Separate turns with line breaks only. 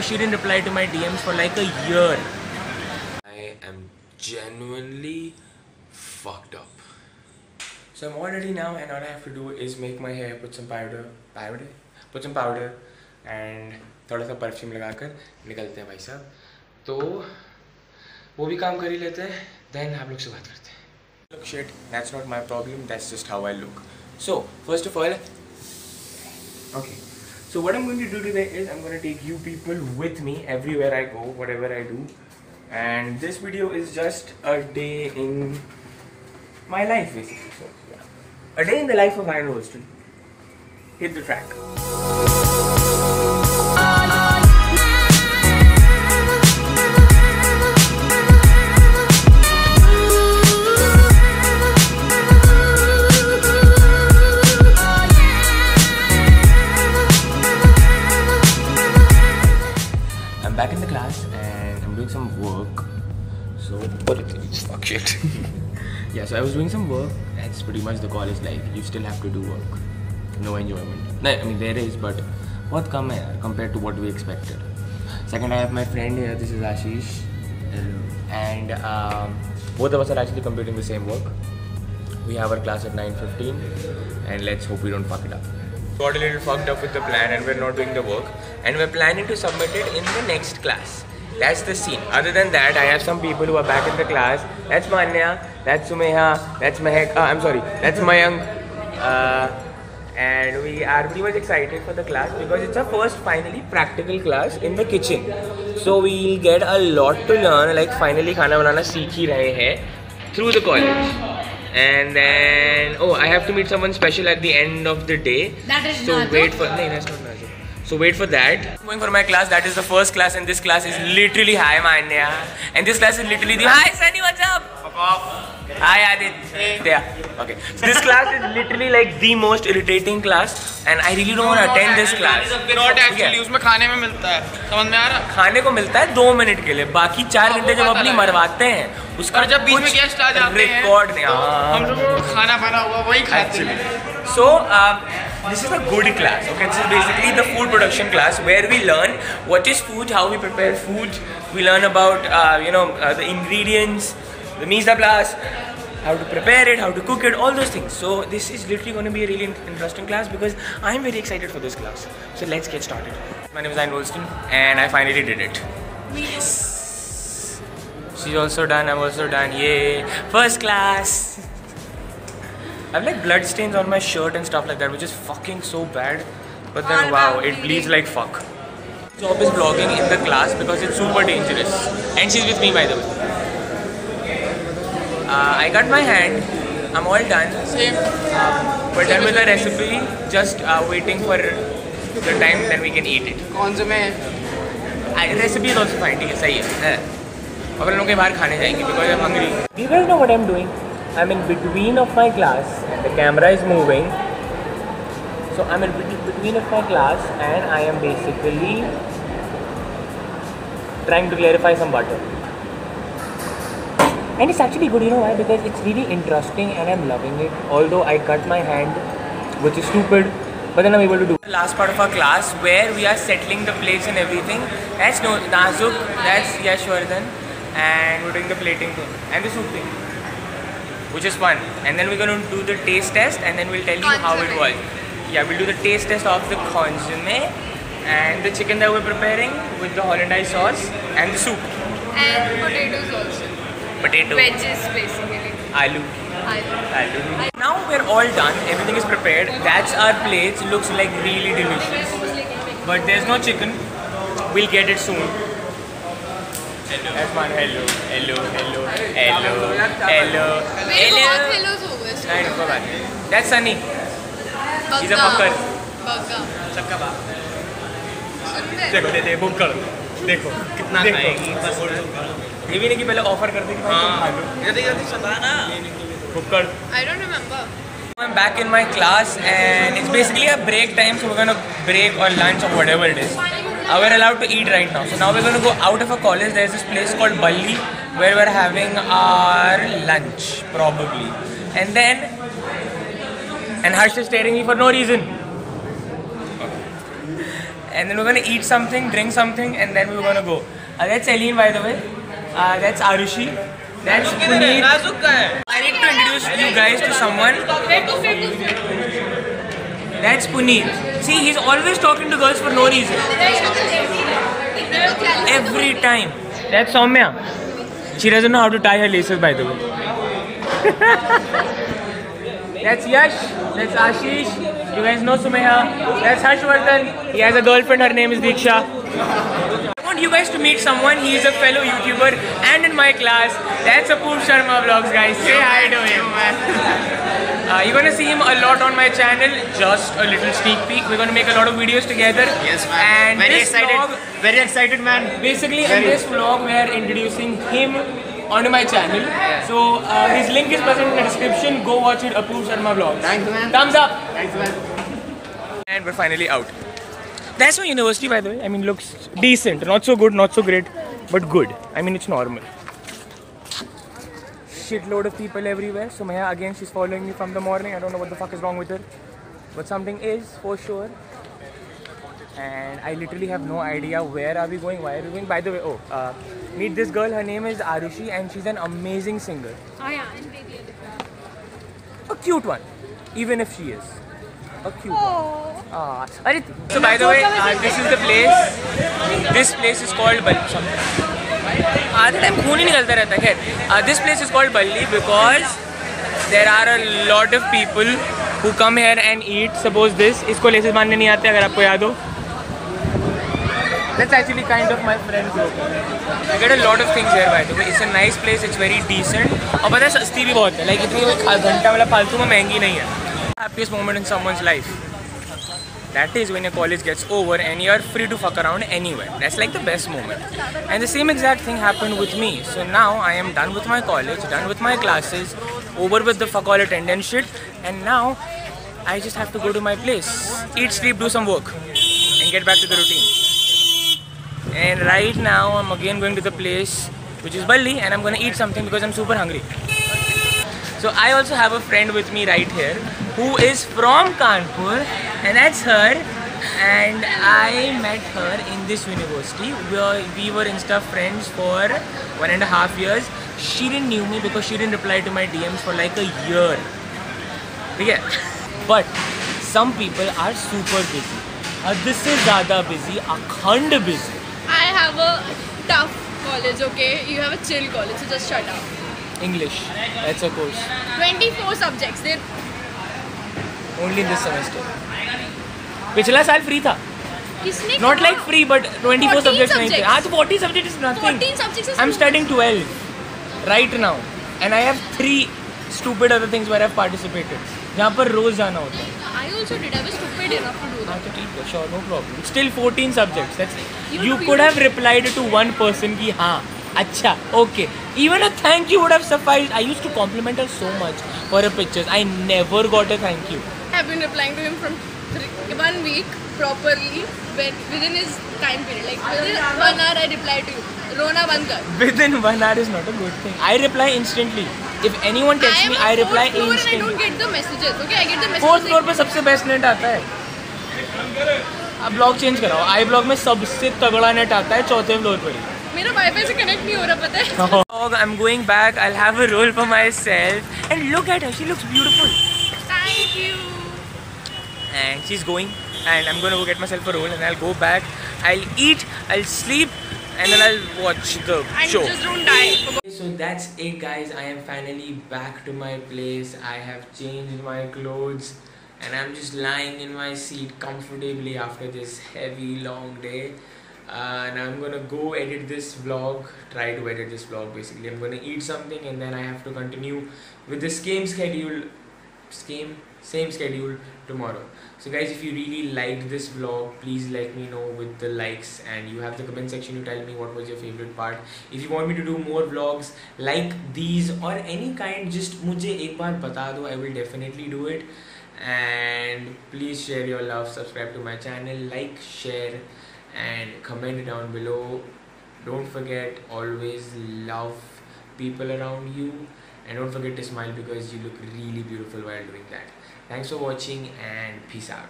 she didn't reply to my DMs for like a year. I am genuinely fucked up. So I'm all ready now, and all I have to do is make my hair, put some powder and थोड़ा सा perfume लगाकर निकलते हैं भाई साहब. तो वो भी काम कर ही लेते हैं, then आप लोग से बात करते हैं. Look shit, that's not my problem, that's just how I look. So first of all, okay, so what I'm going to do today is I'm going to take you people with me everywhere I go, whatever I do, and this video is just a day in my life basically. So yeah, a day in the life of Iron Woolston. Hit the track. I'm back in the class and I'm doing some work. So what it is? Fuck shit. Yeah, so I was doing some work. That's pretty much the college life. You still have to do work. No enjoyment. No, I mean there is, but what come here compared to what we expected. Second, I have my friend here. This is Ashish. Hello. And both of us are actually completing the same work. We have our class at 9:15, and let's hope we don't fuck it up. Got a little fucked up with the plan, and we're not doing the work, and we're planning to submit it in the next class. That's the scene. Other than that, I have some people who are back in the class. That's Manya, that's Sumeha, that's Mehak, that's Mayank. And we are pretty much excited for the class because it's our first finally practical class in the kitchen. So we'll get a lot to learn, like finally खाना बनाना सीख ही रहे हैं through the college. And then, oh, I have to meet someone special at the end of the day. That is so Nazuk. Wait for, no, that's not Nazuk. So wait for that. I'm going for my class. That is the first class, and this class is literally hi Manya, and this class is literally the hi Sunny, what's up? Fuck off. Hi Aditya. Okay. So this class is literally like the most irritating class, and I really don't want to attend this class.
Not actually. उसमें खाने में मिलता है. समझ में आ रहा?
खाने को मिलता है 2 मिनट के लिए. बाकी 4 घंटे जब अपनी मरवाते हैं, उसका
जब बीच में गेस्ट आ जाते हैं,
रिकॉर्ड नहीं.
हम लोग को खाना बना हुआ वही खाते हैं.
So this is a good class. Okay, this is basically the food production class where we learn what is food, how we prepare food. We learn about the ingredients, the mise en place, how to prepare it, how to cook it, all those things. So this is literally going to be a really interesting class because I'm very excited for this class. So let's get started. My name is Iron Woolston and I finally did it. Yes. She's also done. I'm also done. Yay! First class. I have like blood stains on my shirt and stuff like that, which is fucking so bad. But then wow, it bleeds like fuck. Job is vlogging in the class because it's super dangerous. And she's with me, by the way. I cut my hand. I'm all done.
Same.
We're done with the recipe. Just waiting for the time then we can eat it.
कौन से में?
Recipe is also fine. ठीक है, सही है. अब हम लोग के बाहर खाने जाएंगे because I'm hungry. Do you guys know what I'm doing? I'm in between of my class and the camera is moving. So I'm in between of my class and I am basically trying to clarify some butter. And it's actually good, you know why? Because it's really interesting and I'm loving it. Although I cut my hand, which is stupid, but then I'm able to do the last part of our class where we are settling the plates and everything. That's Nazuk, that's Yashwardhan, and we're doing the plating thing and the soup thing, which is fun. And then we're going to do the taste test and then we'll tell you how it was. Yeah, we'll do the taste test of the consomme and the chicken that we're preparing with the Hollandaise sauce and the soup.
And potatoes also.
Potato.
Veggies basically.
Aloo. Now we're all done. Everything is prepared. That's our plates. Looks like really delicious. But there's no chicken. We'll get it soon. Hello. That's one. Hello. That's Sunny. He's a fucker. Chakka ba. देखो बुक्कड़ देखो कितना खाएगी ये भी नहीं कि पहले offer कर दे कि भाई तुम खा लो जल्दी चला ना बुक्कड़.
I don't remember.
I'm back in my class and it's basically a break time, so we're gonna break or lunch or whatever it is. We're allowed to eat right now, so now we're gonna go out of a college. There's this place called Balli where we're having our lunch probably, and Harsh is staring me for no reason. and then we're gonna eat something, drink something, and then we're gonna go. That's Celine, by the way. That's Arushi. That's Puneet. I need to introduce you guys to someone. That's Puneet. See, he's always talking to girls for no reason. Every time. That's Soumya. She doesn't know how to tie her laces, by the way. That's Yash. That's Ashish. You guys know Sumeha. That's Harshvardhan. He has a girlfriend. Her name is Diksha. I want you guys to meet someone. He is a fellow YouTuber and in my class. That's Apoorv Sharma Vlogs, guys. Say hi to him, man. You're gonna see him a lot on my channel. Just a little sneak peek. We're gonna make a lot of videos together.
Yes, man.
And
Very
this
excited.
vlog,
Very excited, man.
basically, in this vlog, we are introducing him onto my channel. So his link is present in the description. Go watch it. Apoorv Sharma Vlogs.
Thanks, man.
Thumbs up.
Thanks, man.
And we're finally out. That's my university, by the way. I mean, looks decent. Not so good, not so great, but good. I mean, it's normal. Shitload of people everywhere. So Maya, again, she's following me from the morning. I don't know what the fuck is wrong with her, but something is for sure. And I literally have no idea where are we going, why are we going. By the way, meet this girl. Her name is Arushi, and she's an amazing singer. A cute one, even if she is a cute one. So by the way, this is the place. This place is called Balli. आधे time खून ही निकलता रहता है. This place is called Balli because there are a lot of people who come here and eat. Suppose this. इसको laces बांधने नहीं आते अगर आपको याद हो. That's actually kind of my friend's joke. I get a lot of things here, by the way. It's a nice place. It's very decent. और पता है सस्ती भी बहुत है. Like इतनी घंटा वाला फालतू में महंगी नहीं है. Happiest moment in someone's life. That is when your college gets over and you're free to fuck around anywhere. That's like the best moment. And the same exact thing happened with me. So now I am done with my college, done with my classes, over with the fuck all attendance shit, and now I just have to go to my place, eat, sleep, do some work, and get back to the routine. And right now I'm again going to the place which is Balli, and I'm gonna eat something because I'm super hungry. So I also have a friend with me right here who is from Kanpur, and that's her. And I met her in this university where we were Insta friends for 1.5 years. She didn't knew me because she didn't reply to my DMs for like a year. Yeah. But some people are super busy. This is ज़्यादा busy, अखंड busy.
I have a tough college, okay? You have a chill college, so just shut up.
English, that's a course.
24 subjects. They're
Only in this semester. पिछला साल free था.
किसने
Not
कहा?
like free, but 24 subjects नहीं थे. हाँ तो 40 subjects is nothing.
14 subjects is
I'm studying 12 right now, and I have 3 stupid other things where I've participated. जहाँ पर रोज जाना होता है.
I also did. I was stupid enough to do
हाँ
that.
तो ठीक है, sure, no problem. Still 14 subjects. That's
You
you
know,
could
you-
have replied to one person कि हाँ अच्छा okay. Even a thank you would have sufficed. I used to compliment her so much for her pictures. I never got a thank you.
I've been replying to him from 1 week properly within his time period. Like within 1 hour, I replied to you. Rona band kar.
Within 1 hour is not a good thing. I reply instantly. If anyone texts me, I reply
And I
instantly.
don't get the messages. Okay, I get the messages.
4th floor पे सबसे best net आता है. अब blog change कराओ. आई blog में सबसे तगड़ा net आता है 4th फ्लोर पर.
मेरा वाईफाई से कनेक्ट नहीं हो रहा पता है.
I'm going back. I'll have a roll for myself. And look at her. She looks beautiful.
Thank you.
And she's going. And I'm gonna go get myself a roll. And I'll go back. I'll eat. I'll sleep. And then I'll watch the
And
show.
just don't die.
So that's it, guys. I am finally back to my place. I have changed my clothes. And I'm just lying in my seat comfortably after this heavy long day. And I'm gonna go edit this vlog, try to edit this vlog basically. I'm gonna eat something and then I have to continue with the same schedule tomorrow. So guys, if you really liked this vlog, please let me know with the likes, and you have the comment section to tell me what was your favorite part. If you want me to do more vlogs like these or any kind, just मुझे एक बार बता दो. I will definitely do it. And please share your love, subscribe to my channel, like, share, and comment down below. Don't forget, always love people around you, and don't forget to smile because you look really beautiful while doing that. Thanks for watching and peace out.